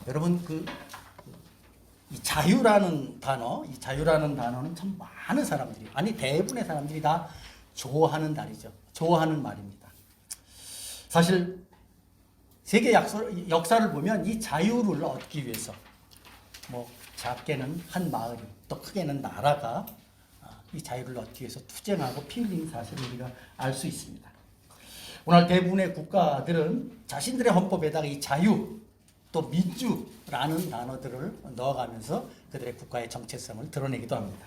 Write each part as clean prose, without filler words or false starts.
여러분 이 자유라는 단어는 참 많은 사람들이, 아니 대부분의 사람들이 다 좋아하는 말이죠. 좋아하는 말입니다. 사실 세계 역사를 보면 이 자유를 얻기 위해서 뭐 작게는 한 마을이, 또 크게는 나라가 이 자유를 얻기 위해서 투쟁하고 피 흘린 사실을 우리가 알 수 있습니다. 오늘 대부분의 국가들은 자신들의 헌법에다가 이 자유 또 민주라는 단어들을 넣어가면서 그들의 국가의 정체성을 드러내기도 합니다.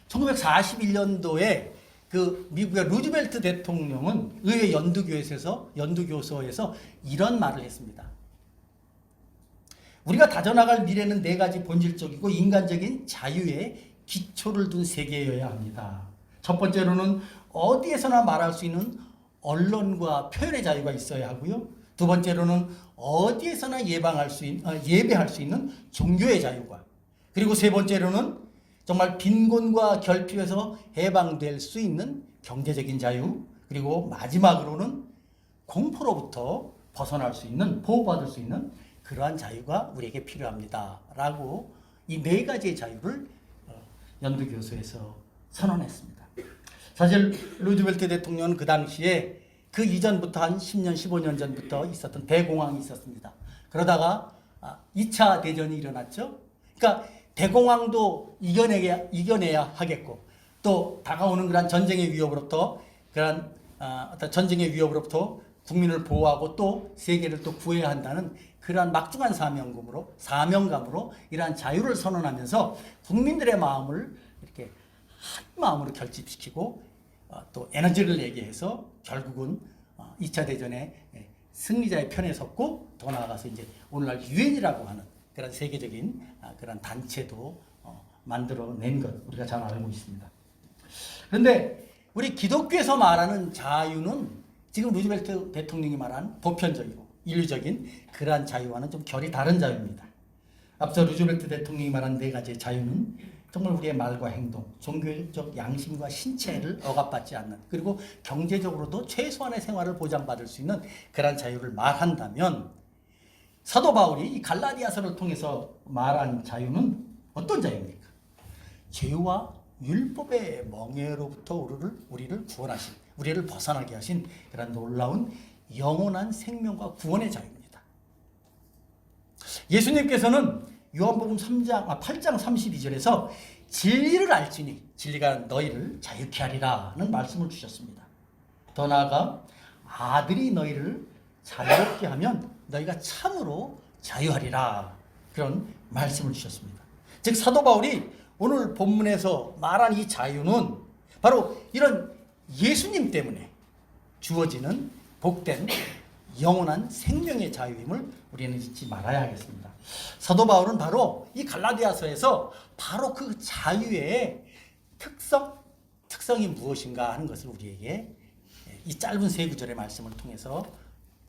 1941년도에 그 미국의 루즈벨트 대통령은 의회 연두교서에서 이런 말을 했습니다. 우리가 다져나갈 미래는 네 가지 본질적이고 인간적인 자유에 기초를 둔 세계여야 합니다. 첫 번째로는 어디에서나 말할 수 있는 언론과 표현의 자유가 있어야 하고요. 두 번째로는 어디에서나 예배할 수 있는 종교의 자유가, 그리고 세 번째로는 정말 빈곤과 결핍에서 해방될 수 있는 경제적인 자유, 그리고 마지막으로는 공포로부터 벗어날 수 있는, 보호받을 수 있는 그러한 자유가 우리에게 필요합니다 라고 이 네 가지의 자유를 연두교서에서 선언했습니다. 사실 루즈벨트 대통령은 그 당시에 그 이전부터 한 10년, 15년 전부터 있었던 대공황이 있었습니다. 그러다가 2차 대전이 일어났죠. 그러니까 대공황도 이겨내야 하겠고, 또 다가오는 그런 전쟁의 위협으로부터 국민을 보호하고 또 세계를 또 구해야 한다는 그러한 막중한 사명감으로 이러한 자유를 선언하면서 국민들의 마음을 이렇게 한 마음으로 결집시키고 또 에너지를 내게 해서 결국은 2차 대전의 승리자의 편에 섰고, 더 나아가서 이제 오늘날 유엔이라고 하는 그런 세계적인 그런 단체도 만들어낸 것 우리가 잘 알고 있습니다. 그런데 우리 기독교에서 말하는 자유는 지금 루즈벨트 대통령이 말한 보편적이고 인류적인 그러한 자유와는 좀 결이 다른 자유입니다. 앞서 루즈벨트 대통령이 말한 네 가지의 자유는 정말 우리의 말과 행동, 종교적 양심과 신체를 억압받지 않는, 그리고 경제적으로도 최소한의 생활을 보장받을 수 있는 그러한 자유를 말한다면, 사도 바울이 이 갈라디아서를 통해서 말한 자유는 어떤 자유입니까? 죄와 율법의 멍에로부터 우리를 구원하신, 우리를 벗어나게 하신 그런 놀라운 영원한 생명과 구원의 자유입니다. 예수님께서는 요한복음 8장 32절에서 진리를 알지니 진리가 너희를 자유케 하리라는 말씀을 주셨습니다. 더 나아가 아들이 너희를 자유롭게 하면 너희가 참으로 자유하리라, 그런 말씀을 주셨습니다. 즉 사도 바울이 오늘 본문에서 말한 이 자유는 바로 이런 예수님 때문에 주어지는 복된 영원한 생명의 자유임을 우리는 잊지 말아야 하겠습니다. 사도 바울은 바로 이 갈라디아서에서 바로 그 자유의 특성이 무엇인가 하는 것을 우리에게 이 짧은 세 구절의 말씀을 통해서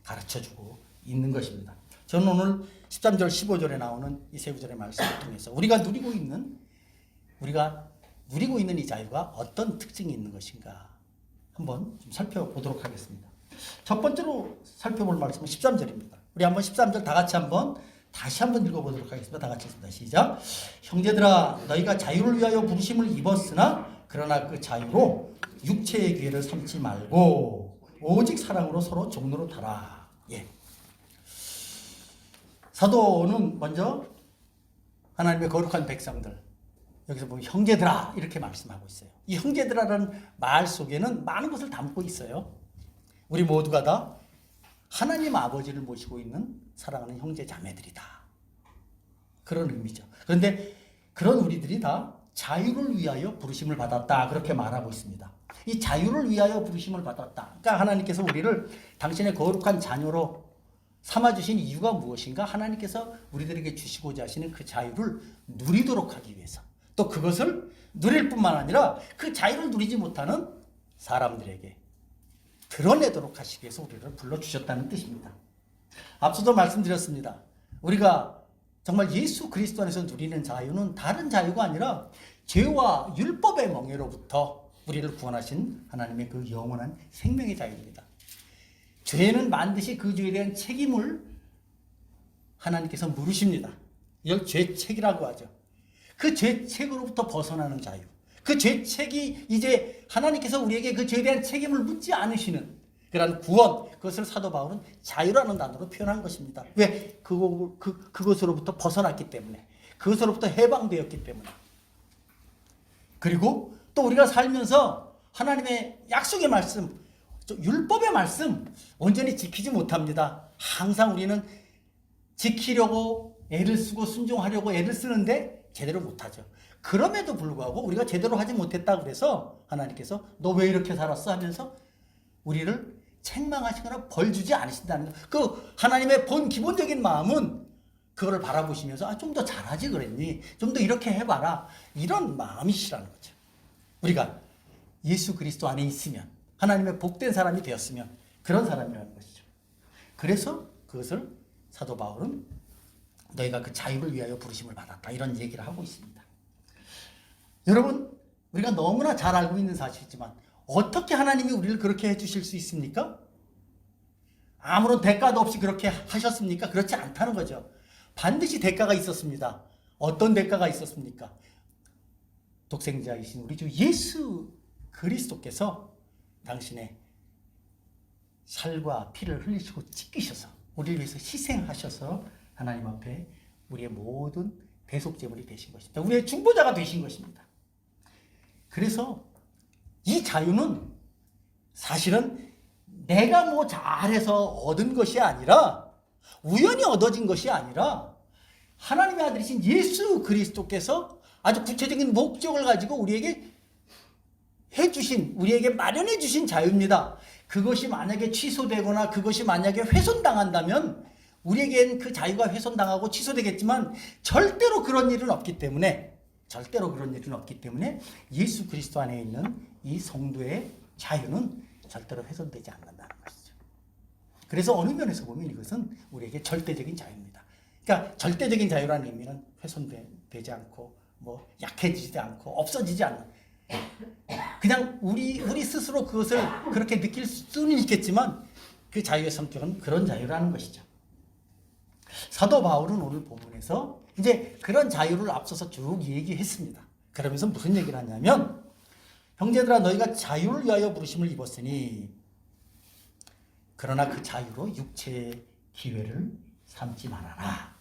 가르쳐주고 있는 것입니다. 저는 오늘 13절 15절에 나오는 이 세 구절의 말씀을 통해서 우리가 누리고 있는 이 자유가 어떤 특징이 있는 것인가 한번 좀 살펴보도록 하겠습니다. 첫 번째로 살펴볼 말씀은 13절입니다. 우리 한번 13절 다시 한번 읽어보도록 하겠습니다. 다 같이 읽습니다. 시작. 형제들아, 너희가 자유를 위하여 부르심을 입었으나 그러나 그 자유로 육체의 기회를 삼지 말고 오직 사랑으로 서로 종로로 달아. 예. 사도는 먼저 하나님의 거룩한 백성들, 여기서 보면 형제들아 이렇게 말씀하고 있어요. 이 형제들아라는 말 속에는 많은 것을 담고 있어요. 우리 모두가 다 하나님 아버지를 모시고 있는 사랑하는 형제 자매들이다, 그런 의미죠. 그런데 그런 우리들이 다 자유를 위하여 부르심을 받았다, 그렇게 말하고 있습니다. 이 자유를 위하여 부르심을 받았다, 그러니까 하나님께서 우리를 당신의 거룩한 자녀로 삼아주신 이유가 무엇인가? 하나님께서 우리들에게 주시고자 하시는 그 자유를 누리도록 하기 위해서, 또 그것을 누릴 뿐만 아니라 그 자유를 누리지 못하는 사람들에게 드러내도록 하시기 위해서 우리를 불러주셨다는 뜻입니다. 앞서도 말씀드렸습니다. 우리가 정말 예수 그리스도 안에서 누리는 자유는 다른 자유가 아니라 죄와 율법의 멍에로부터 우리를 구원하신 하나님의 그 영원한 생명의 자유입니다. 죄는 반드시 그 죄에 대한 책임을 하나님께서 물으십니다. 이걸 죄책이라고 하죠. 그 죄책으로부터 벗어나는 자유. 그 죄책이 이제 하나님께서 우리에게 그 죄에 대한 책임을 묻지 않으시는 그런 구원, 그것을 사도 바울은 자유라는 단어로 표현한 것입니다. 왜? 그것으로부터 벗어났기 때문에, 그것으로부터 해방되었기 때문에. 그리고 또 우리가 살면서 하나님의 약속의 말씀, 율법의 말씀 온전히 지키지 못합니다. 항상 우리는 지키려고 애를 쓰고 순종하려고 애를 쓰는데 제대로 못하죠. 그럼에도 불구하고 우리가 제대로 하지 못했다 그래서 하나님께서 너 왜 이렇게 살았어 하면서 우리를 책망하시거나 벌 주지 않으신다는 것. 그 하나님의 본 기본적인 마음은 그거를 바라보시면서 좀 더 잘하지 그랬니? 좀 더 이렇게 해봐라. 이런 마음이시라는 거죠. 우리가 예수 그리스도 안에 있으면 하나님의 복된 사람이 되었으면 그런 사람이라는 것이죠. 그래서 그것을 사도 바울은 너희가 그 자유를 위하여 부르심을 받았다. 이런 얘기를 하고 있습니다. 여러분, 우리가 너무나 잘 알고 있는 사실이지만 어떻게 하나님이 우리를 그렇게 해주실 수 있습니까? 아무런 대가도 없이 그렇게 하셨습니까? 그렇지 않다는 거죠. 반드시 대가가 있었습니다. 어떤 대가가 있었습니까? 독생자이신 우리 주 예수 그리스도께서 당신의 살과 피를 흘리시고 찢기셔서 우리를 위해서 희생하셔서 하나님 앞에 우리의 모든 대속제물이 되신 것입니다. 우리의 중보자가 되신 것입니다. 그래서 이 자유는 사실은 내가 뭐 잘해서 얻은 것이 아니라 우연히 얻어진 것이 아니라 하나님의 아들이신 예수 그리스도께서 아주 구체적인 목적을 가지고 우리에게 해주신, 우리에게 마련해 주신 자유입니다. 그것이 만약에 취소되거나 그것이 만약에 훼손당한다면 우리에겐 그 자유가 훼손당하고 취소되겠지만 절대로 그런 일은 없기 때문에 예수 그리스도 안에 있는 이 성도의 자유는 절대로 훼손되지 않는다는 것이죠. 그래서 어느 면에서 보면 이것은 우리에게 절대적인 자유입니다. 그러니까 절대적인 자유라는 의미는 훼손되지 않고 뭐 약해지지 않고 없어지지 않는, 그냥 우리 스스로 그것을 그렇게 느낄 수는 있겠지만 그 자유의 성격은 그런 자유라는 것이죠. 사도 바울은 오늘 본문에서 이제 그런 자유를 앞서서 쭉 얘기했습니다. 그러면서 무슨 얘기를 하냐면, 형제들아 너희가 자유를 위하여 부르심을 입었으니 그러나 그 자유로 육체의 기회를 삼지 말아라.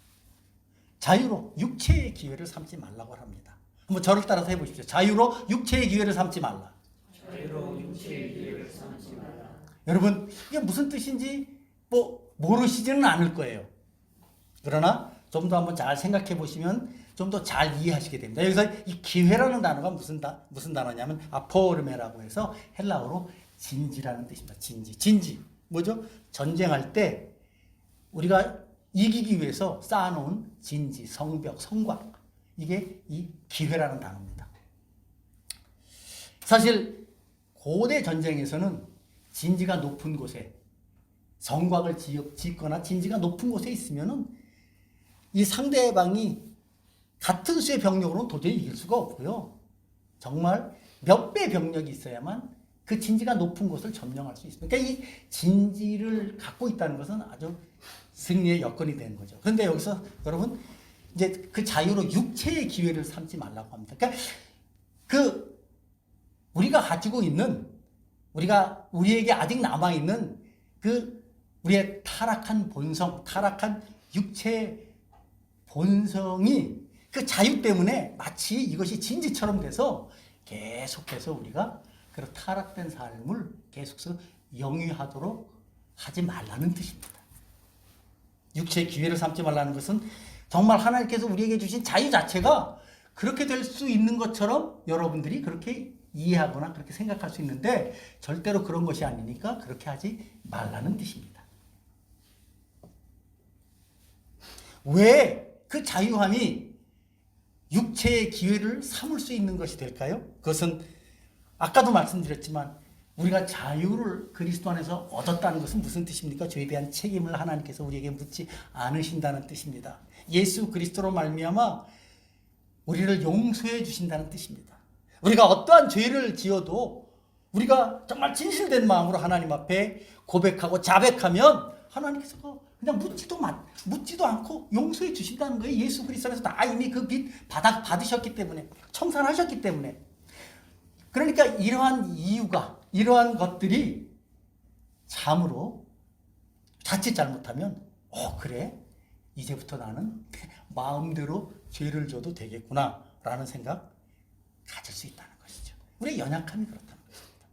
자유로 육체의 기회를 삼지 말라고 합니다. 한번 저를 따라서 해보십시오. 자유로 육체의 기회를 삼지 말라. 자유로 육체의 기회를 삼지 말라. 여러분, 이게 무슨 뜻인지 모르시지는 않을 거예요. 그러나 좀 더 한번 잘 생각해 보시면 좀 더 잘 이해하시게 됩니다. 여기서 이 기회라는 단어가 무슨 단어냐면 아포르메라고 해서 헬라어로 진지라는 뜻입니다. 진지 뭐죠? 전쟁할 때 우리가 이기기 위해서 쌓아놓은 진지, 성벽, 성곽, 이게 이 기회라는 단어입니다. 사실 고대 전쟁에서는 진지가 높은 곳에 성곽을 짓거나 진지가 높은 곳에 있으면은 이 상대방이 같은 수의 병력으로는 도저히 이길 수가 없고요. 정말 몇 배 병력이 있어야만 그 진지가 높은 곳을 점령할 수 있습니다. 그러니까 이 진지를 갖고 있다는 것은 아주 승리의 여건이 되는 거죠. 그런데 여기서 여러분 이제 그 자유로 육체의 기회를 삼지 말라고 합니다. 그러니까 우리가 가지고 있는, 우리에게 아직 남아 있는 우리의 타락한 본성, 타락한 육체 본성이 그 자유 때문에 마치 이것이 진지처럼 돼서 계속해서 우리가 그런 타락된 삶을 계속해서 영위하도록 하지 말라는 뜻입니다. 육체의 기회를 삼지 말라는 것은 정말 하나님께서 우리에게 주신 자유 자체가 그렇게 될 수 있는 것처럼 여러분들이 그렇게 이해하거나 그렇게 생각할 수 있는데 절대로 그런 것이 아니니까 그렇게 하지 말라는 뜻입니다. 왜 그 자유함이 육체의 기회를 삼을 수 있는 것이 될까요? 그것은 아까도 말씀드렸지만 우리가 자유를 그리스도 안에서 얻었다는 것은 무슨 뜻입니까? 죄에 대한 책임을 하나님께서 우리에게 묻지 않으신다는 뜻입니다. 예수 그리스도로 말미암아 우리를 용서해 주신다는 뜻입니다. 우리가 어떠한 죄를 지어도 우리가 정말 진실된 마음으로 하나님 앞에 고백하고 자백하면 하나님께서 그냥 묻지도 않고 용서해 주신다는 거예요. 예수 그리스도 안에서 다 이미 그 빚 받으셨기 때문에, 청산하셨기 때문에. 그러니까 이러한 이유가, 이러한 것들이 참으로 자칫 잘못하면 그래? 이제부터 나는 마음대로 죄를 져도 되겠구나 라는 생각 가질 수 있다는 것이죠. 우리의 연약함이 그렇다는 것입니다.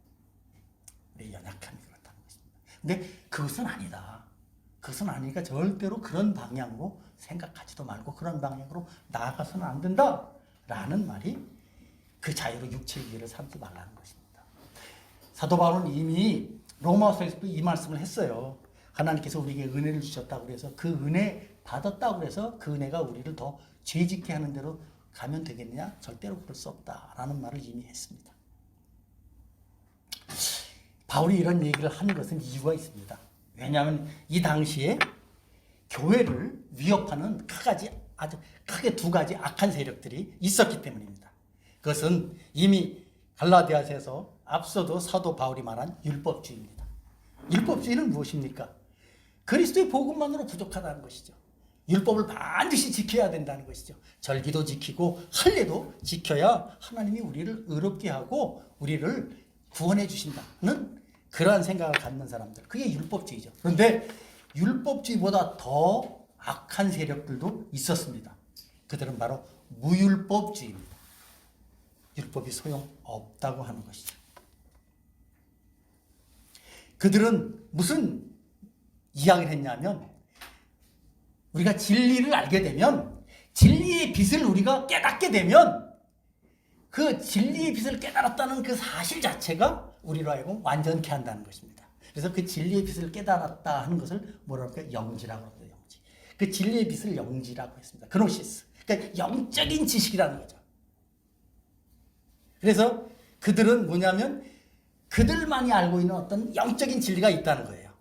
우리의 연약함이 그렇다는 것입니다. 근데 그것은 아니다. 그것은 아니니까 절대로 그런 방향으로 생각하지도 말고 그런 방향으로 나아가서는 안 된다 라는 말이 그 자유로 육체의 기회를 삼지 말라는 것입니다. 사도 바울은 이미 로마서에서도 이 말씀을 했어요. 하나님께서 우리에게 은혜를 주셨다고 그래서 그 은혜 받았다고 그래서 그 은혜가 우리를 더 죄짓게 하는 대로 가면 되겠느냐? 절대로 그럴 수 없다라는 말을 이미 했습니다. 바울이 이런 얘기를 하는 것은 이유가 있습니다. 왜냐하면 이 당시에 교회를 위협하는 아주 크게 두 가지 악한 세력들이 있었기 때문입니다. 그것은 이미 갈라디아서에서 앞서도 사도 바울이 말한 율법주의입니다. 율법주의는 무엇입니까? 그리스도의 복음만으로 부족하다는 것이죠. 율법을 반드시 지켜야 된다는 것이죠. 절기도 지키고 할례도 지켜야 하나님이 우리를 의롭게 하고 우리를 구원해 주신다는 그러한 생각을 갖는 사람들, 그게 율법주의죠. 그런데 율법주의보다 더 악한 세력들도 있었습니다. 그들은 바로 무율법주의입니다. 율법이 소용없다고 하는 것이죠. 그들은 무슨 이야기를 했냐면, 우리가 진리를 알게 되면, 진리의 빛을 우리가 깨닫게 되면 그 진리의 빛을 깨달았다는 그 사실 자체가 우리로 하여금 완전케 한다는 것입니다. 그래서 그 진리의 빛을 깨달았다 하는 것을 뭐라고 할까요? 영지라고 합니다. 영지. 그 진리의 빛을 영지라고 했습니다. 그노시스. 그러니까 영적인 지식이라는 거죠. 그래서 그들은 뭐냐면 그들만이 알고 있는 어떤 영적인 진리가 있다는 거예요.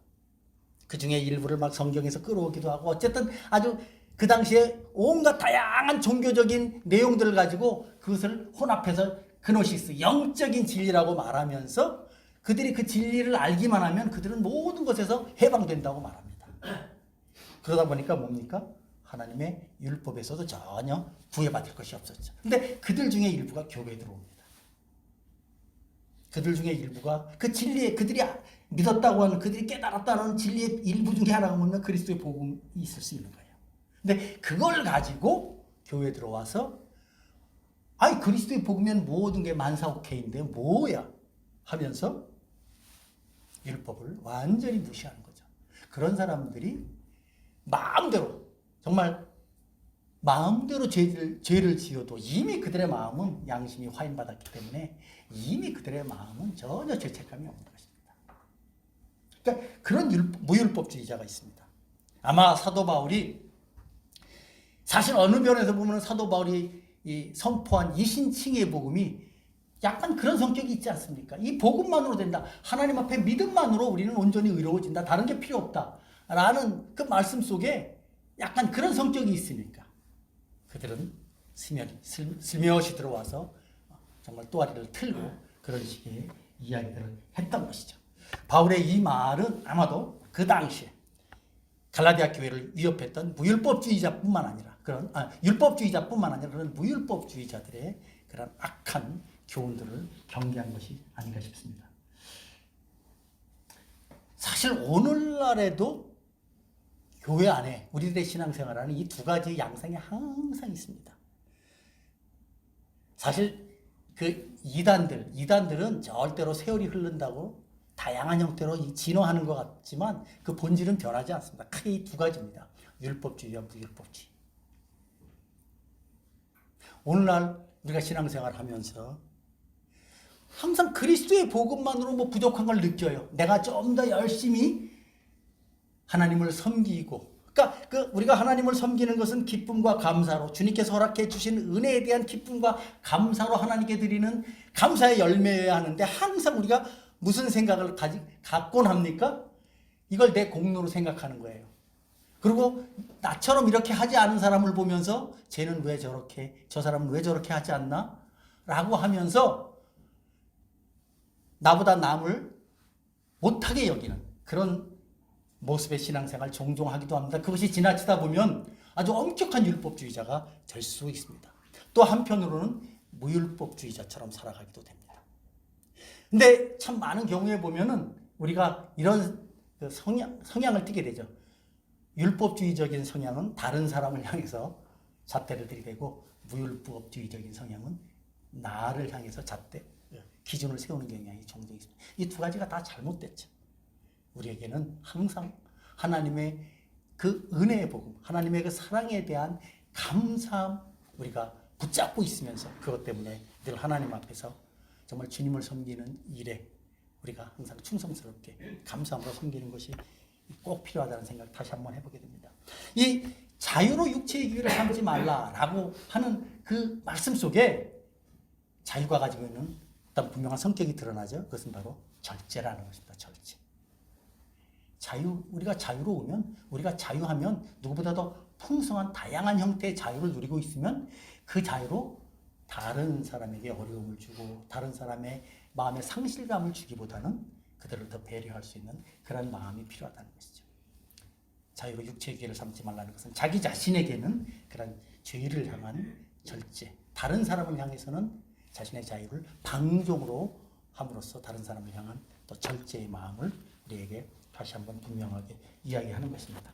그 중에 일부를 막 성경에서 끌어오기도 하고, 어쨌든 아주 그 당시에 온갖 다양한 종교적인 내용들을 가지고 그것을 혼합해서 그노시스, 영적인 진리라고 말하면서 그들이 그 진리를 알기만 하면 그들은 모든 것에서 해방된다고 말합니다. 그러다 보니까 뭡니까? 하나님의 율법에서도 전혀 구애받을 것이 없었죠. 근데 그들 중에 일부가 교회에 들어옵니다. 그들 중에 일부가 그 진리에, 그들이 믿었다고 하는, 그들이 깨달았다는 진리의 일부 중에 하나가 뭐냐면 그리스도의 복음이 있을 수 있는 거예요. 근데 그걸 가지고 교회에 들어와서 그리스도의 복음이면 모든 게 만사오케이인데 뭐야 하면서 율법을 완전히 무시하는 거죠. 그런 사람들이 마음대로, 정말 마음대로 죄를 지어도 이미 그들의 마음은 양심이 화인받았기 때문에 이미 그들의 마음은 전혀 죄책감이 없는 것입니다. 그러니까 그런 무율법주의자가 있습니다. 아마 사도 바울이, 사실 어느 면에서 보면 사도 바울이 이 선포한 이신칭의 복음이 약간 그런 성격이 있지 않습니까? 이 복음만으로 된다. 하나님 앞에 믿음만으로 우리는 온전히 의로워진다. 다른 게 필요 없다. 라는 그 말씀 속에 약간 그런 성격이 있으니까 그들은 슬며시 들어와서 정말 또아리를 틀고 그런 식의 이야기들을 했던 것이죠. 바울의 이 말은 아마도 그 당시에 갈라디아 교회를 위협했던 무율법주의자뿐만 아니라 율법주의자뿐만 아니라 그런 무율법주의자들의 그런 악한 교훈들을 경계한 것이 아닌가 싶습니다. 사실 오늘날에도 교회 안에 우리들의 신앙생활하는 이 두 가지 양상이 항상 있습니다. 사실 그 이단들은 절대로 세월이 흐른다고 다양한 형태로 진화하는 것 같지만 그 본질은 변하지 않습니다. 크게 이 두 가지입니다. 율법주의와 무율법주의. 오늘날 우리가 신앙생활 하면서 항상 그리스도의 복음만으로 부족한 걸 느껴요. 내가 좀 더 열심히 하나님을 섬기고, 그러니까 우리가 하나님을 섬기는 것은 기쁨과 감사로, 주님께서 허락해 주신 은혜에 대한 기쁨과 감사로 하나님께 드리는 감사의 열매여야 하는데, 항상 우리가 무슨 생각을 갖곤 합니까? 이걸 내 공로로 생각하는 거예요. 그리고 나처럼 이렇게 하지 않은 사람을 보면서 쟤는 왜 저렇게, 저 사람은 왜 저렇게 하지 않나? 라고 하면서 나보다 남을 못하게 여기는 그런 모습의 신앙생활 종종 하기도 합니다. 그것이 지나치다 보면 아주 엄격한 율법주의자가 될 수 있습니다. 또 한편으로는 무율법주의자처럼 살아가기도 됩니다. 근데 참 많은 경우에 보면은 우리가 이런 그 성향을 띠게 되죠. 율법주의적인 성향은 다른 사람을 향해서 잣대를 들이대고 무율법주의적인 성향은 나를 향해서 잣대, 기준을 세우는 경향이 종종 있습니다. 이 두 가지가 다 잘못됐죠. 우리에게는 항상 하나님의 그 은혜의 복음, 하나님의 그 사랑에 대한 감사함 우리가 붙잡고 있으면서 그것 때문에 늘 하나님 앞에서 정말 주님을 섬기는 일에 우리가 항상 충성스럽게 감사함으로 섬기는 것이 꼭 필요하다는 생각 다시 한번 해보게 됩니다. 이 자유로 육체의 기회를 삼지 말라라고 하는 그 말씀 속에 자유가 가지고 있는 어떤 분명한 성격이 드러나죠. 그것은 바로 절제라는 것입니다. 절제. 우리가 자유로우면, 우리가 자유하면 누구보다 더 풍성한 다양한 형태의 자유를 누리고 있으면 그 자유로 다른 사람에게 어려움을 주고 다른 사람의 마음에 상실감을 주기보다는 그들을 더 배려할 수 있는 그런 마음이 필요하다는 것이죠. 자유로 육체의 기회를 삼지 말라는 것은 자기 자신에게는 그런 죄를 향한 절제, 다른 사람을 향해서는 자신의 자유를 방종으로 함으로써 다른 사람을 향한 또 절제의 마음을 우리에게 다시 한번 분명하게 이야기하는 것입니다.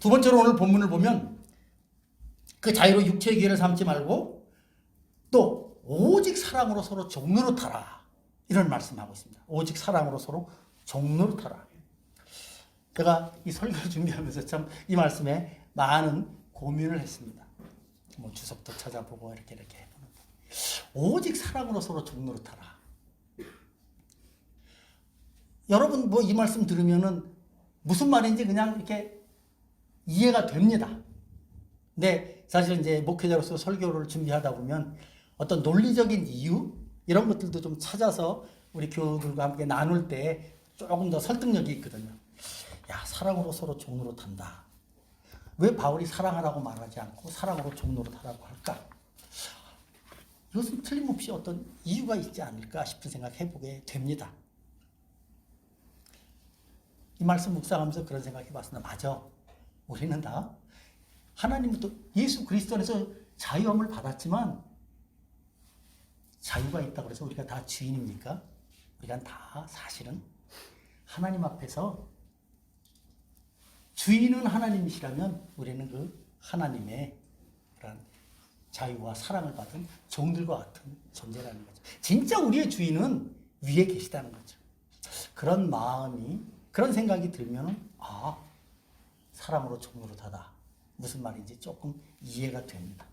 두 번째로 오늘 본문을 보면 그 자유로 육체의 기회를 삼지 말고 또 오직 사랑으로 서로 종노릇하라 이런 말씀하고 있습니다. 오직 사랑으로 서로 종노릇하라. 제가 이 설교를 준비하면서 참 이 말씀에 많은 고민을 했습니다. 뭐 주석도 찾아보고 이렇게 해보는데 오직 사랑으로 서로 종노릇하라. 여러분 뭐 이 말씀 들으면은 무슨 말인지 그냥 이렇게 이해가 됩니다. 근데 사실 이제 목회자로서 설교를 준비하다 보면 어떤 논리적인 이유 이런 것들도 좀 찾아서 우리 교우들과 함께 나눌 때 조금 더 설득력이 있거든요. 야, 사랑으로 서로 종노릇한다. 왜 바울이 사랑하라고 말하지 않고 사랑으로 종노릇하라고 할까? 이것은 틀림없이 어떤 이유가 있지 않을까 싶은 생각 해보게 됩니다. 이 말씀 묵상하면서 그런 생각해 봤습니다. 맞아. 우리는 다 하나님부터 예수 그리스도 안에서 자유함을 받았지만 자유가 있다고 해서 우리가 다 주인입니까? 우리가 다 사실은 하나님 앞에서 주인은 하나님이시라면 우리는 그 하나님의 그런 자유와 사랑을 받은 종들과 같은 존재라는 거죠. 진짜 우리의 주인은 위에 계시다는 거죠. 그런 마음이 그런 생각이 들면 사랑으로 종노릇하다. 무슨 말인지 조금 이해가 됩니다.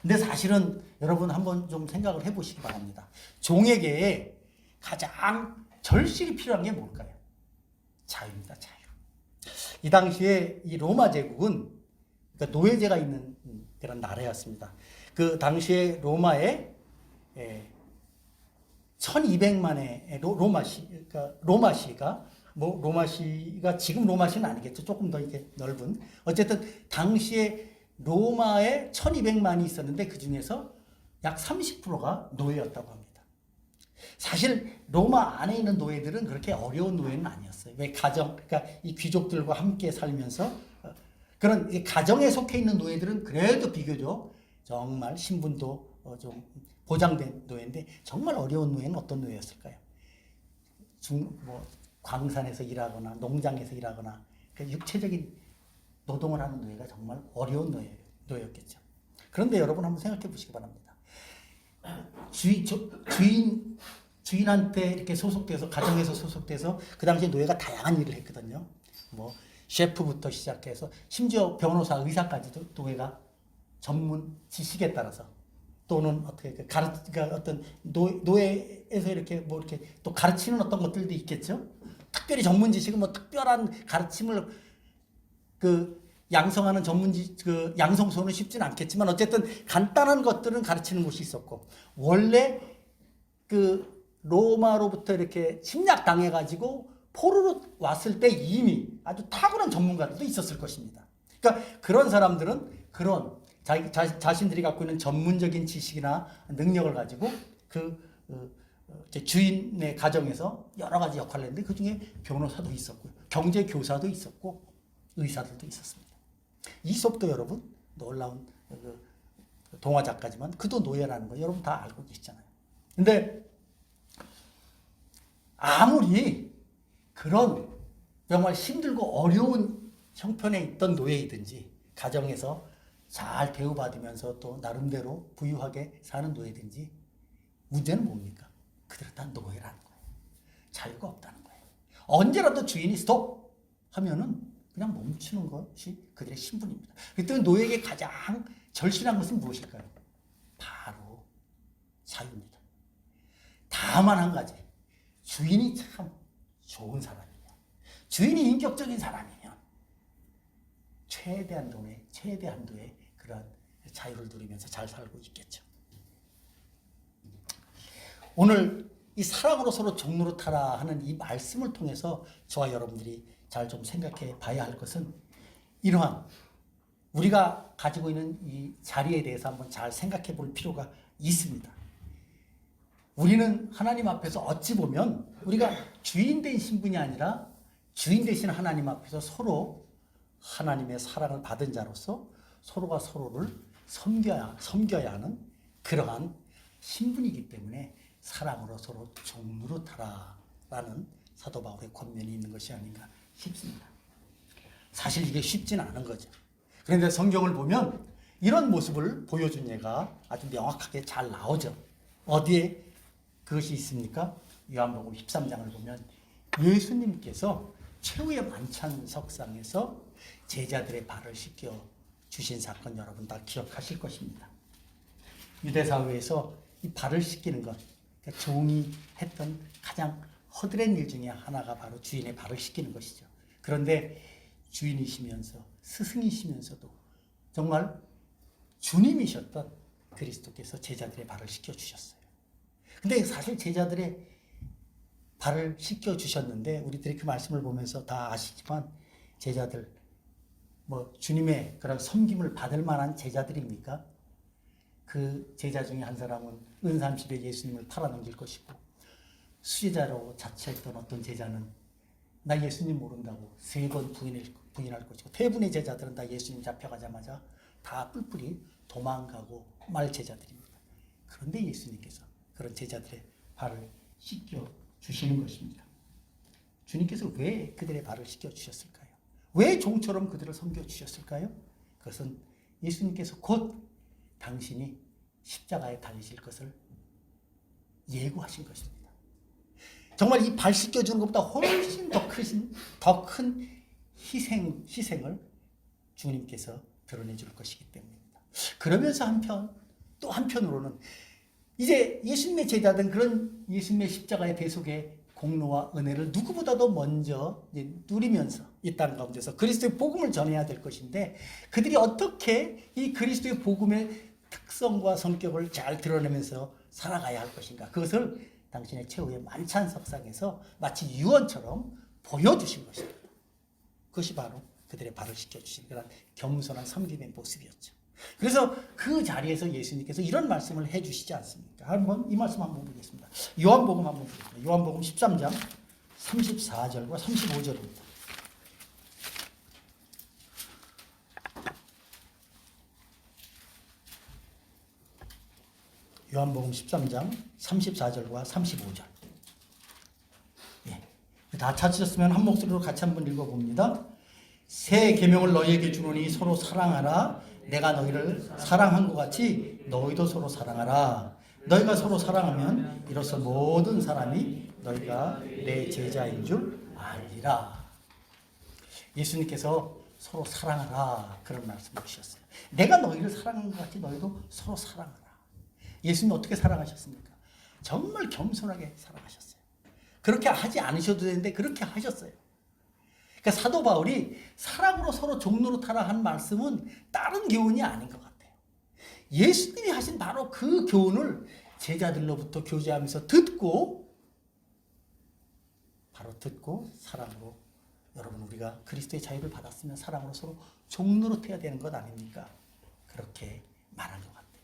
근데 사실은 여러분 한번 좀 생각을 해보시기 바랍니다. 종에게 가장 절실히 필요한 게 뭘까요? 자유입니다. 자유. 이 당시에 이 로마 제국은 그러니까 노예제가 있는 그런 나라였습니다. 그 당시에 로마에 1200만의 로마시가 지금 로마시는 아니겠죠. 조금 더 이렇게 넓은. 어쨌든 당시에 로마에 1200만이 있었는데 그 중에서 약 30%가 노예였다고 합니다. 사실 로마 안에 있는 노예들은 그렇게 어려운 노예는 아니었어요. 왜 그러니까 이 귀족들과 함께 살면서 그런 가정에 속해 있는 노예들은 그래도 비교적 정말 신분도 좀 보장된 노예인데 정말 어려운 노예는 어떤 노예였을까요? 광산에서 일하거나 농장에서 일하거나 육체적인 노동을 하는 노예가 정말 어려운 노예였겠죠. 그런데 여러분 한번 생각해 보시기 바랍니다. 주인한테 이렇게 소속돼서 가정에서 소속돼서 그 당시에 노예가 다양한 일을 했거든요. 뭐 셰프부터 시작해서 심지어 변호사, 의사까지도 노예가 전문 지식에 따라서 또는 어떻게 그러니까 어떤 노예에서 이렇게 뭐 이렇게 또 가르치는 어떤 것들도 있겠죠. 특별히 전문 지식은 뭐 특별한 가르침을 양성하는 양성소는 쉽지는 않겠지만 어쨌든 간단한 것들은 가르치는 곳이 있었고 원래 로마로부터 이렇게 침략당해가지고 포로로 왔을 때 이미 아주 탁월한 전문가들도 있었을 것입니다. 그러니까 그런 사람들은 그런 자신들이 갖고 있는 전문적인 지식이나 능력을 가지고 주인의 가정에서 여러 가지 역할을 했는데 그 중에 변호사도 있었고요. 경제 교사도 있었고 의사들도 있었습니다. 이솝도 여러분 놀라운 동화 작가지만 그도 노예라는 거 여러분 다 알고 계시잖아요. 근데 아무리 그런 정말 힘들고 어려운 형편에 있던 노예이든지 가정에서 잘 대우받으면서 또 나름대로 부유하게 사는 노예든지 문제는 뭡니까? 그들은 다 노예라는 거예요. 자유가 없다는 거예요. 언제라도 주인이 스톱 하면은 그냥 멈추는 것이 그들의 신분입니다. 그때 노예에게 가장 절실한 것은 무엇일까요? 바로 자유입니다. 다만 한 가지, 주인이 참 좋은 사람이면, 주인이 인격적인 사람이면 최대한도의 그러한 자유를 누리면서 잘 살고 있겠죠. 오늘 이 사랑으로 서로 종노릇하라 하는 이 말씀을 통해서 저와 여러분들이 잘 좀 생각해 봐야 할 것은 이러한 우리가 가지고 있는 이 자리에 대해서 한번 잘 생각해 볼 필요가 있습니다. 우리는 하나님 앞에서 어찌 보면 우리가 주인 된 신분이 아니라 주인 되신 하나님 앞에서 서로 하나님의 사랑을 받은 자로서 서로가 서로를 섬겨야 하는 그러한 신분이기 때문에 사랑으로 서로 종노릇하라라는 사도 바울의 권면이 있는 것이 아닌가 싶습니다. 사실 이게 쉽지는 않은 거죠. 그런데 성경을 보면 이런 모습을 보여준 예가 아주 명확하게 잘 나오죠. 어디에 그것이 있습니까? 요한복음 13장을 보면 예수님께서 최후의 만찬석상에서 제자들의 발을 씻겨 주신 사건 여러분 다 기억하실 것입니다. 유대사회에서 이 발을 씻기는 것, 그러니까 종이 했던 가장 허드렛 일 중에 하나가 바로 주인의 발을 씻기는 것이죠. 그런데 주인이시면서 스승이시면서도 정말 주님이셨던 그리스도께서 제자들의 발을 씻겨주셨어요. 근데 사실 제자들의 발을 씻겨주셨는데 우리들이 그 말씀을 보면서 다 아시지만 제자들 주님의 그런 섬김을 받을 만한 제자들입니까? 그 제자 중에 한 사람은 은삼십에 예수님을 팔아넘길 것이고 수제자로 자처했던 어떤 제자는 나 예수님 모른다고 3번 부인할 것이고 대부분의 제자들은 다 예수님 잡혀가자마자 다 뿔뿔이 도망가고 말 제자들입니다. 그런데 예수님께서 그런 제자들의 발을 씻겨 주시는 것입니다. 주님께서 왜 그들의 발을 씻겨 주셨을까요? 왜 종처럼 그들을 섬겨 주셨을까요? 그것은 예수님께서 곧 당신이 십자가에 달리실 것을 예고하신 것입니다. 정말 이 발 씻겨주는 것보다 훨씬 더 큰 희생을 주님께서 드러내 줄 것이기 때문입니다. 그러면서 또 한편으로는 이제 예수님의 제자든 그런 예수님의 십자가의 대속의 공로와 은혜를 누구보다도 먼저 누리면서 있다는 가운데서 그리스도의 복음을 전해야 될 것인데 그들이 어떻게 이 그리스도의 복음의 특성과 성격을 잘 드러내면서 살아가야 할 것인가, 그것을 당신의 최후의 만찬석상에서 마치 유언처럼 보여주신 것입니다. 그것이 바로 그들의 발을 씻겨주신 그런 겸손한 섬김의 모습이었죠. 그래서 그 자리에서 예수님께서 이런 말씀을 해주시지 않습니까? 한번 이 말씀 한번 보겠습니다. 요한복음 한번 보겠습니다. 요한복음 13장 34절과 35절입니다. 요한복음 13장 34절과 35절. 다 찾으셨으면 한 목소리로 같이 한번 읽어봅니다. 새 계명을 너희에게 주노니 서로 사랑하라. 내가 너희를 사랑한 것 같이 너희도 서로 사랑하라. 너희가 서로 사랑하면 이로써 모든 사람이 너희가 내 제자인 줄 알리라. 예수님께서 서로 사랑하라 그런 말씀을 주셨어요. 내가 너희를 사랑한 것 같이 너희도 서로 사랑하라. 예수님 어떻게 사랑하셨습니까? 정말 겸손하게 사랑하셨어요. 그렇게 하지 않으셔도 되는데 그렇게 하셨어요. 그러니까 사도 바울이 사랑으로 서로 종노릇하라 한 말씀은 다른 교훈이 아닌 것 같아요. 예수님이 하신 바로 그 교훈을 제자들로부터 교제하면서 듣고 사랑으로, 여러분 우리가 그리스도의 자유를 받았으면 사랑으로 서로 종노릇해야 되는 것 아닙니까? 그렇게 말한 것 같아요.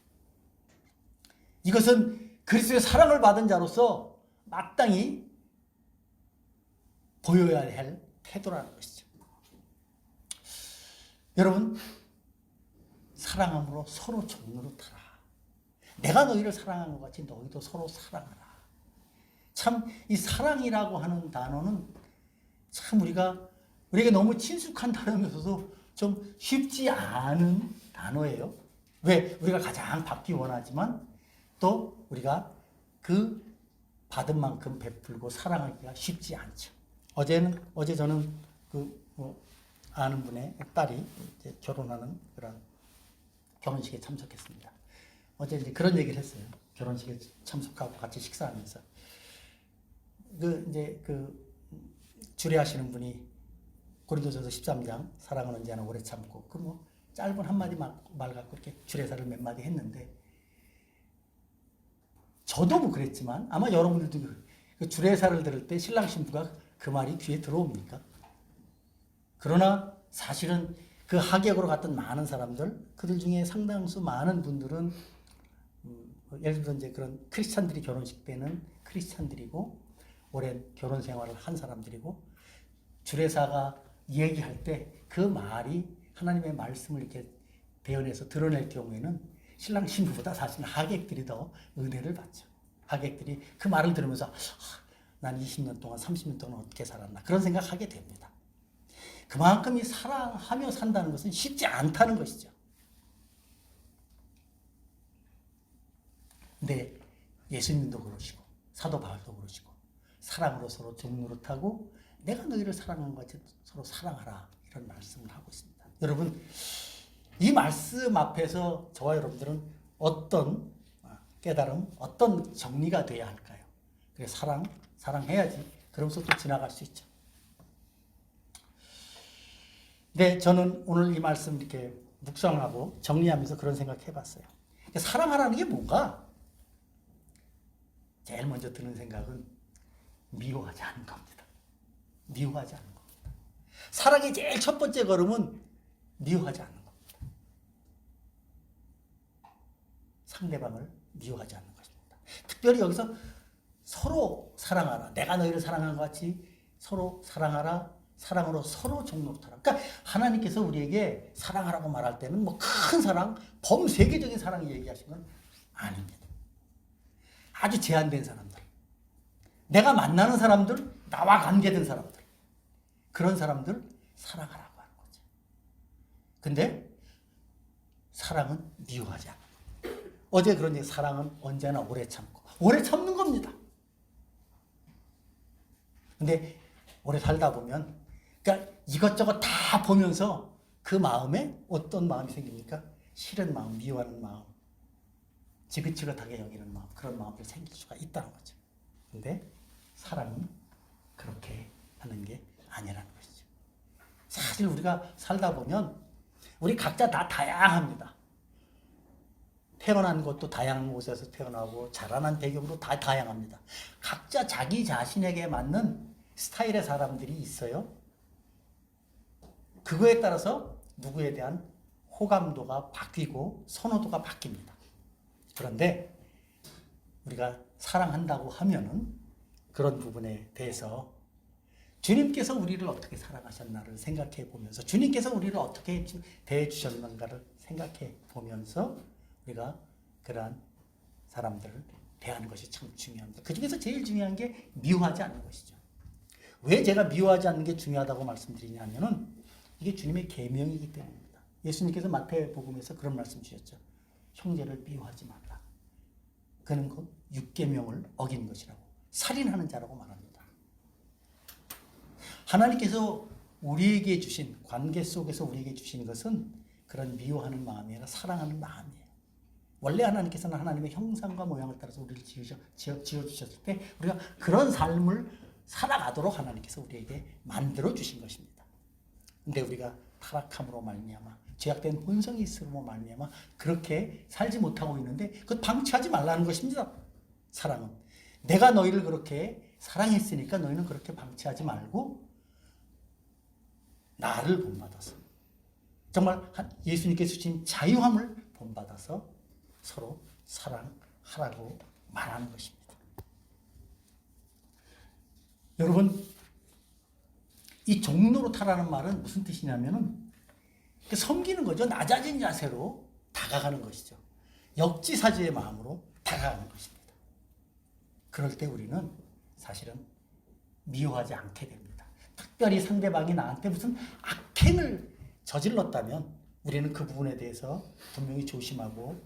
이것은 그리스도의 사랑을 받은 자로서 마땅히 보여야 할 태도라는 것이죠. 여러분, 사랑함으로 서로 종노릇하라. 내가 너희를 사랑한 것 같이 너희도 서로 사랑하라. 참 이 사랑이라고 하는 단어는 참 우리에게 너무 친숙한 단어면서도 좀 쉽지 않은 단어예요. 왜? 우리가 가장 받기 원하지만 또 우리가 그 받은 만큼 베풀고 사랑하기가 쉽지 않죠. 어제 저는 아는 분의 딸이 이제 결혼하는 그런 결혼식에 참석했습니다. 어제 이제 그런 얘기를 했어요. 결혼식에 참석하고 같이 식사하면서 주례하시는 분이 고린도전서 13장 사랑은 언제나 오래 참고 짧은 한마디 말 갖고 이렇게 주례사를 몇 마디 했는데 저도 그랬지만 아마 여러분들도 그 주례사를 들을 때 신랑 신부가 그 말이 귀에 들어옵니까? 그러나 사실은 그 하객으로 갔던 많은 사람들, 그들 중에 상당수 많은 분들은 예를 들어서 이제 그런 크리스찬들이 결혼식 때는 크리스찬들이고 오랜 결혼 생활을 한 사람들이고 주례사가 얘기할 때 그 말이 하나님의 말씀을 이렇게 대언해서 드러낼 경우에는 신랑 신부보다 사실 하객들이 더 은혜를 받죠. 하객들이 그 말을 들으면서 난 20년 동안 30년 동안 어떻게 살았나 그런 생각하게 됩니다. 그만큼 이 사랑하며 산다는 것은 쉽지 않다는 것이죠. 근데 예수님도 그러시고 사도 바울도 그러시고 사랑으로 서로 종노릇하고 내가 너희를 사랑한 것 같이 서로 사랑하라 이런 말씀을 하고 있습니다. 여러분 이 말씀 앞에서 저와 여러분들은 어떤 깨달음, 어떤 정리가 돼야 할까요? 그래 사랑해야지. 그러면서 또 지나갈 수 있죠. 네, 저는 오늘 이 말씀 이렇게 묵상하고 정리하면서 그런 생각 해봤어요. 사랑하라는 게 뭔가? 제일 먼저 드는 생각은 미워하지 않는 겁니다. 미워하지 않는 겁니다. 사랑의 제일 첫 번째 걸음은 미워하지 않는 겁니다. 상대방을 미워하지 않는 것입니다. 특별히 여기서 서로 사랑하라. 내가 너희를 사랑한 것 같이 서로 사랑하라. 사랑으로 서로 종노릇하라. 그러니까 하나님께서 우리에게 사랑하라고 말할 때는 큰 사랑, 범세계적인 사랑 얘기하신 건 아닙니다. 아주 제한된 사람들, 내가 만나는 사람들, 나와 관계된 사람들, 그런 사람들 사랑하라고 하는 거죠. 근데 사랑은 미워하지 않는 겁니다. 어제 그런 얘기, 사랑은 언제나 오래 참고 오래 참는 겁니다. 근데 오래 살다 보면 그러니까 이것저것 다 보면서 그 마음에 어떤 마음이 생깁니까? 싫은 마음, 미워하는 마음, 지긋지긋하게 여기는 마음, 그런 마음이 생길 수가 있다는 거죠. 근데 사랑은 그렇게 하는 게 아니라는 것이죠. 사실 우리가 살다 보면 우리 각자 다 다양합니다. 태어난 곳도 다양한 곳에서 태어나고 자라난 배경도 다 다양합니다. 각자 자기 자신에게 맞는 스타일의 사람들이 있어요. 그거에 따라서 누구에 대한 호감도가 바뀌고 선호도가 바뀝니다. 그런데 우리가 사랑한다고 하면은 그런 부분에 대해서 주님께서 우리를 어떻게 사랑하셨나를 생각해 보면서 주님께서 우리를 어떻게 대해 주셨는가를 생각해 보면서 우리가 그러한 사람들을 대하는 것이 참 중요합니다. 그 중에서 제일 중요한 게 미워하지 않는 것이죠. 왜 제가 미워하지 않는 게 중요하다고 말씀드리냐면은 이게 주님의 계명이기 때문입니다. 예수님께서 마태복음에서 그런 말씀 주셨죠. 형제를 미워하지 말라. 그는 곧 육계명을 어긴 것이라고, 살인하는 자라고 말합니다. 하나님께서 우리에게 주신 관계 속에서 우리에게 주신 것은 그런 미워하는 마음이 아니라 사랑하는 마음이에요. 원래 하나님께서는 하나님의 형상과 모양을 따라서 우리를 지어주셨을 때 우리가 그런 삶을 살아가도록 하나님께서 우리에게 만들어 주신 것입니다. 근데 우리가 타락함으로 말미암아 죄악된 혼성이 있음으로 말미암아 그렇게 살지 못하고 있는데 그것 방치하지 말라는 것입니다. 사랑은 내가 너희를 그렇게 사랑했으니까 너희는 그렇게 방치하지 말고 나를 본받아서 정말 예수님께서 주신 자유함을 본받아서 서로 사랑하라고 말하는 것입니다. 여러분, 이 종노릇하라는 말은 무슨 뜻이냐면은 섬기는 거죠. 낮아진 자세로 다가가는 것이죠. 역지사지의 마음으로 다가가는 것입니다. 그럴 때 우리는 사실은 미워하지 않게 됩니다. 특별히 상대방이 나한테 무슨 악행을 저질렀다면 우리는 그 부분에 대해서 분명히 조심하고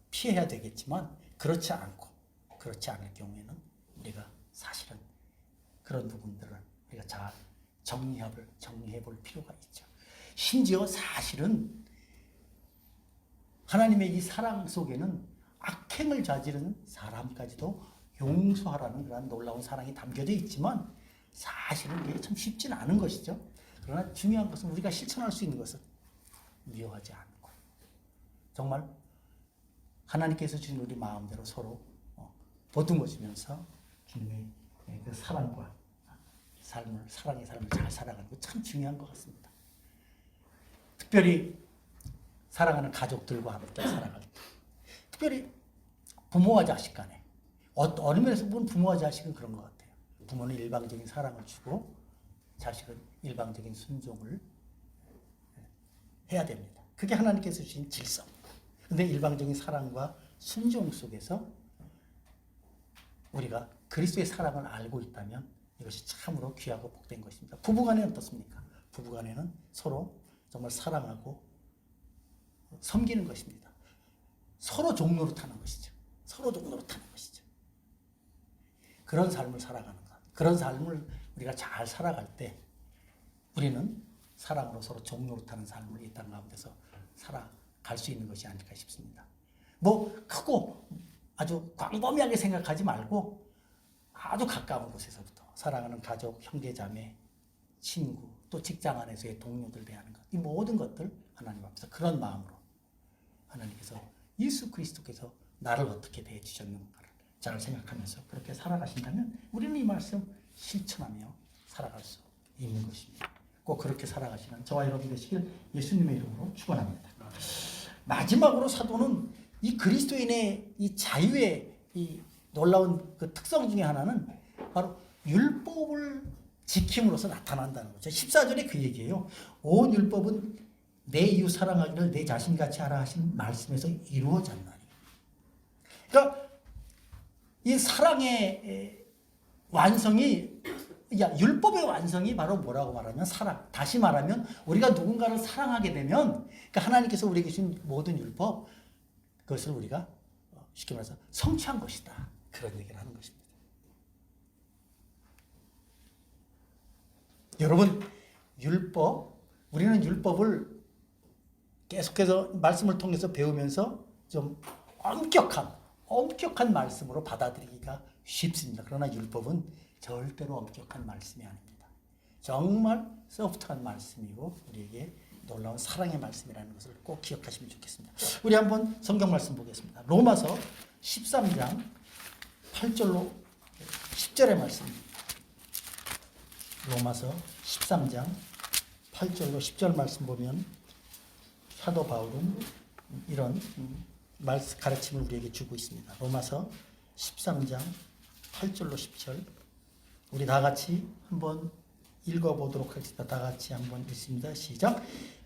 피해야 되겠지만 그렇지 않을 경우에는 우리가 사실은 그런 부분들을 우리가 잘 정리해 볼 필요가 있죠. 심지어 사실은 하나님의 이 사랑 속에는 악행을 저지르는 사람까지도 용서하라는 그런 놀라운 사랑이 담겨져 있지만 사실은 그게 참 쉽지는 않은 것이죠. 그러나 중요한 것은 우리가 실천할 수 있는 것은 미워하지 않고 정말 하나님께서 주신 우리 마음대로 서로 보듬어주면서 주님의 그 사랑과 사랑의 삶을 잘 살아가는 거 참 중요한 것 같습니다. 특별히 사랑하는 가족들과 함께 살아갈 때, 특별히 부모와 자식 간에 어느 면에서 보면 부모와 자식은 그런 것 같아요. 부모는 일방적인 사랑을 주고 자식은 일방적인 순종을 해야 됩니다. 그게 하나님께서 주신 질서입니다. 그런데 일방적인 사랑과 순종 속에서 우리가 그리스도의 사랑을 알고 있다면 이것이 참으로 귀하고 복된 것입니다. 부부간에는 어떻습니까? 부부간에는 서로 정말 사랑하고 섬기는 것입니다. 서로 종노릇하는 것이죠. 서로 종노릇하는 것이죠. 그런 삶을 살아가는 것. 그런 삶을 우리가 잘 살아갈 때 우리는 사랑으로 서로 종노릇하는 삶을 이 땅 가운데서 살아갈 수 있는 것이 아닐까 싶습니다. 뭐 크고 아주 광범위하게 생각하지 말고 아주 가까운 곳에서부터 사랑하는 가족, 형제자매, 친구, 또 직장 안에서의 동료들 대하는 것, 이 모든 것들 하나님 앞에서 그런 마음으로 하나님께서 예수 그리스도께서 나를 어떻게 대해 주셨는가를 잘 생각하면서 그렇게 살아가신다면 우리는 이 말씀 실천하며 살아갈 수 있는 것입니다. 꼭 그렇게 살아가시는 저와 여러분 되시길 예수님의 이름으로 축원합니다. 마지막으로 사도는 이 그리스도인의 이 자유의 이 놀라운 그 특성 중에 하나는 바로 율법을 지킴으로써 나타난다는 거죠. 14절에 그 얘기예요. 온 율법은 내 이웃 사랑하기를 내 자신같이 하라 하신 말씀에서 이루어졌나니. 그러니까 이 사랑의 완성이 율법의 완성이 바로 뭐라고 말하면 사랑. 다시 말하면 우리가 누군가를 사랑하게 되면 그러니까 하나님께서 우리에게 주신 모든 율법 그것을 우리가 쉽게 말해서 성취한 것이다. 그런 얘기를 하는 것입니다. 여러분 우리는 율법을 계속해서 말씀을 통해서 배우면서 좀 엄격한 말씀으로 받아들이기가 쉽습니다. 그러나 율법은 절대로 엄격한 말씀이 아닙니다. 정말 소프트한 말씀이고 우리에게 놀라운 사랑의 말씀이라는 것을 꼭 기억하시면 좋겠습니다. 우리 한번 성경 말씀 보겠습니다. 로마서 13장 8절로 10절의 말씀입니다. 로마서 13장 8절로 10절 말씀 보면 사도 바울은 이런 가르침을 우리에게 주고 있습니다. 로마서 13장 8절로 10절 우리 다 같이 한번 읽어보도록 하겠습니다. 다 같이 한번 읽습니다. 시작.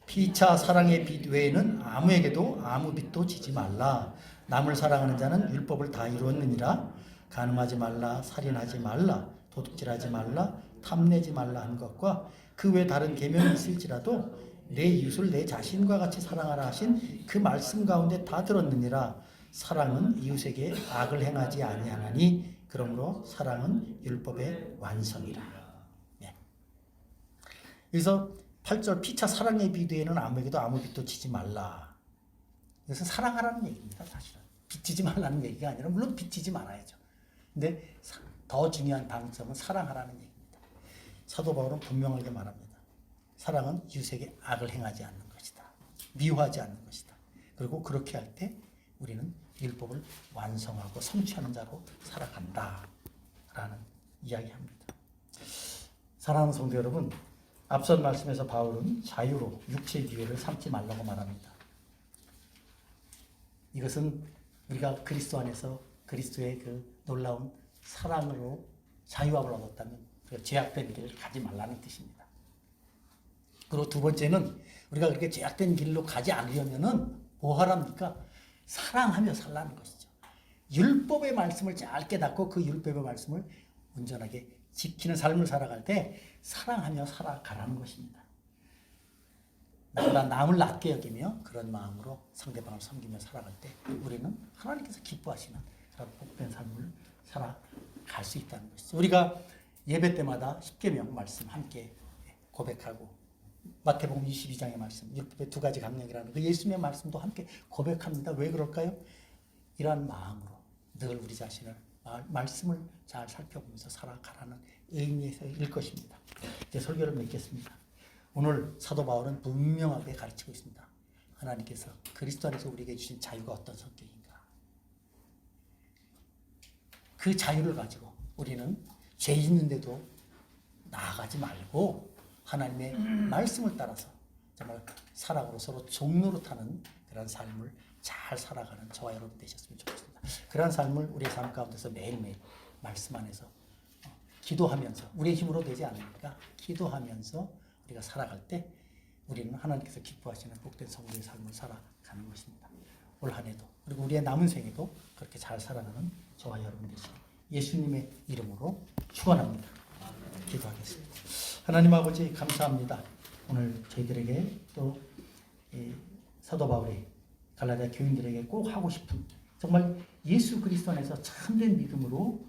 피차 사랑의 빛 외에는 아무에게도 아무 빛도 지지 말라. 남을 사랑하는 자는 율법을 다 이루었느니라. 간음하지 말라, 살인하지 말라, 도둑질하지 말라, 탐내지 말라 하는 것과 그 외 다른 계명이 있을지라도 내 이웃을 내 자신과 같이 사랑하라 하신 그 말씀 가운데 다 들었느니라. 사랑은 이웃에게 악을 행하지 아니하나니 그러므로 사랑은 율법의 완성이라. 네. 그래서 8절 피차 사랑의 비두에는 아무에게도 아무 빛도 지지 말라. 그래서 사랑하라는 얘기입니다. 사실은 빚지지 말라는 얘기가 아니라 물론 빚지지 말아야죠. 근데 더 중요한 방점은 사랑하라는 얘기입니다. 사도 바울은 분명하게 말합니다. 사랑은 이웃에게 악을 행하지 않는 것이다. 미워하지 않는 것이다. 그리고 그렇게 할 때 우리는 율법을 완성하고 성취하는 자로 살아간다. 라는 이야기합니다. 사랑하는 성도 여러분, 앞선 말씀에서 바울은 자유로 육체의 기회를 삼지 말라고 말합니다. 이것은 우리가 그리스도 안에서 그리스도의 그 놀라운 사랑으로 자유함을 얻었다면 죄악된 길을 가지 말라는 뜻입니다. 그리고 두 번째는 우리가 그렇게 제약된 길로 가지 않으려면은 뭐 하랍니까? 사랑하며 살라는 것이죠. 율법의 말씀을 잘 깨닫고 그 율법의 말씀을 온전하게 지키는 삶을 살아갈 때 사랑하며 살아가라는 것입니다. 나보다 남을 낮게 여기며 그런 마음으로 상대방을 섬기며 살아갈 때 우리는 하나님께서 기뻐하시는 그런 복된 삶을 살아갈 수 있다는 것이죠. 우리가 예배 때마다 십계명 말씀 함께 고백하고 마태복음 22장의 말씀, 율법의 두 가지 강령이라는 그 예수님의 말씀도 함께 고백합니다. 왜 그럴까요? 이러한 마음으로 늘 우리 자신을 말씀을 잘 살펴보면서 살아가라는 의미에서일 것입니다. 이제 설교를 맺겠습니다. 오늘 사도 바울은 분명하게 가르치고 있습니다. 하나님께서 그리스도 안에서 우리에게 주신 자유가 어떤 성격인가. 그 자유를 가지고 우리는 죄 있는데도 나아가지 말고 하나님의 말씀을 따라서 정말 사랑으로 서로 종노릇하는 그런 삶을 잘 살아가는 저와 여러분 되셨으면 좋겠습니다. 그런 삶을 우리의 삶 가운데서 매일매일 말씀 안에서 기도하면서 우리의 힘으로 되지 않으니까 기도하면서 우리가 살아갈 때 우리는 하나님께서 기뻐하시는 복된 성도의 삶을 살아가는 것입니다. 올 한 해도 그리고 우리의 남은 생에도 그렇게 잘 살아가는 저와 여러분 되시길 예수님의 이름으로 축원합니다. 기도하겠습니다. 하나님 아버지 감사합니다. 오늘 저희들에게 또 사도 바울이 갈라디아 교인들에게 꼭 하고 싶은 정말 예수 그리스도 안에서 참된 믿음으로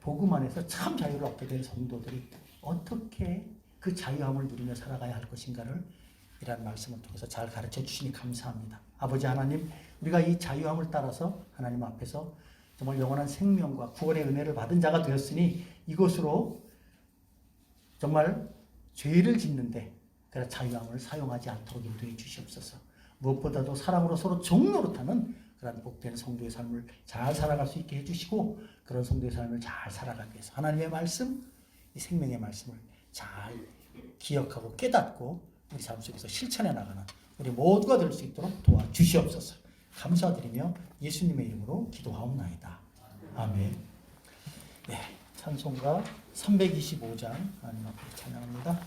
복음 안에서 참 자유를 얻게 된 성도들이 어떻게 그 자유함을 누리며 살아가야 할 것인가를 이런 말씀을 통해서 잘 가르쳐 주시니 감사합니다. 아버지 하나님, 우리가 이 자유함을 따라서 하나님 앞에서 정말 영원한 생명과 구원의 은혜를 받은 자가 되었으니 이것으로 정말 죄를 짓는데 그런 자유함을 사용하지 않도록 인도해 주시옵소서. 무엇보다도 사랑으로 서로 종노릇하는 그런 복된 성도의 삶을 잘 살아갈 수 있게 해주시고 그런 성도의 삶을 잘 살아가기 위해서 하나님의 말씀, 이 생명의 말씀을 잘 기억하고 깨닫고 우리 삶 속에서 실천해 나가는 우리 모두가 될 수 있도록 도와주시옵소서. 감사드리며 예수님의 이름으로 기도하옵나이다. 아멘. 네, 찬송가 325장 하나님 앞에 찬양합니다.